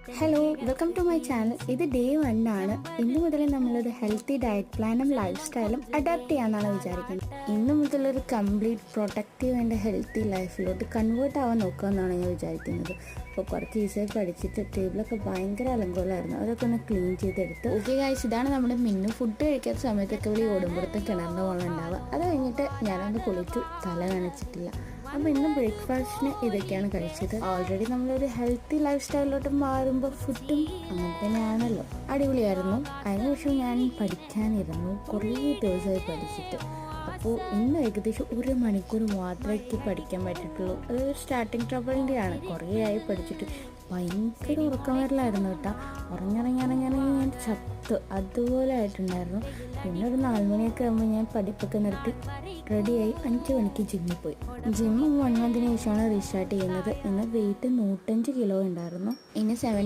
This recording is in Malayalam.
Hello welcome to my channel. ഇത് ഡേ 1 ആണ്. ഇന്നു മുതൽ നമ്മളൊരു ഹെൽത്തി ഡയറ്റ് പ്ലാനും ലൈഫ് സ്റ്റൈലും അഡാപ്റ്റ് ചെയ്യാമെന്നാണ് വിചാരിക്കുന്നത്. ഇന്നു മുതലൊരു കംപ്ലീറ്റ് പ്രൊട്ടക്റ്റീവ് ആൻഡ് ഹെൽത്തി ലൈഫിലോട്ട് കൺവേർട്ട് ആവാൻ നോക്കുകയെന്നാണ് ഞാൻ വിചാരിക്കുന്നത്. അപ്പോൾ കുറച്ച് ഈസിയായി പഠിച്ചിട്ട് ടേബിളൊക്കെ ഭയങ്കര അലങ്കോലമായിരുന്നു, അതൊക്കെ ഒന്ന് ക്ലീൻ ചെയ്തെടുത്ത് ഓക്കെ ഗൈസ്, ഇതാണ് നമ്മുടെ മിന്നു. ഫുഡ് കഴിക്കാത്ത സമയത്തൊക്കെ ഇവിടെ ഓടുമ്പോഴത്തെ കിണറിൻ്റെ വെള്ളം ഉണ്ടാവുക. അത് കഴിഞ്ഞിട്ട് ഞാനൊന്ന് കുളിച്ചു, തല നനച്ചിട്ടില്ല. അപ്പോൾ ഇന്ന് ബ്രേക്ക്ഫാസ്റ്റിന് ഇതൊക്കെയാണ് കഴിച്ചത്. ഓൾറെഡി നമ്മളൊരു ഹെൽത്തി ലൈഫ് സ്റ്റൈലിലോട്ട് മാറുമ്പോൾ ഫുഡും അങ്ങനെ തന്നെയാണല്ലോ. അടിപൊളിയായിരുന്നു. അതിനുശേഷം ഞാൻ പഠിക്കാനിരുന്നു, കുറേ ദിവസമായി പഠിച്ചിട്ട്. അപ്പോൾ ഇന്ന് ഏകദേശം 1 മണിക്കൂർ മാത്രമേ പഠിക്കാൻ പറ്റിയിട്ടുള്ളൂ. അതൊരു സ്റ്റാർട്ടിങ് ട്രബിളിൻ്റെയാണ്. കുറേ ആയി പഠിച്ചിട്ട് ഭയങ്കര ഉറക്കം വരലായിരുന്നു കേട്ടോ. ഉറങ്ങിറങ്ങി ഞാൻ ചത്ത് അതുപോലെ ആയിട്ടുണ്ടായിരുന്നു. പിന്നെ ഒരു 4 മണിയൊക്കെ ആകുമ്പോൾ ഞാൻ പഠിപ്പൊക്കെ നിർത്തി റെഡിയായി 5 മണിക്ക് ജിമ്മിൽ പോയി. ജിമ്മ് 1 മന്തിന് ശേഷമാണ് റീസ്റ്റാർട്ട് ചെയ്യുന്നത്. ഇന്ന് വെയിറ്റ് 105 കിലോ ഉണ്ടായിരുന്നു. ഇനി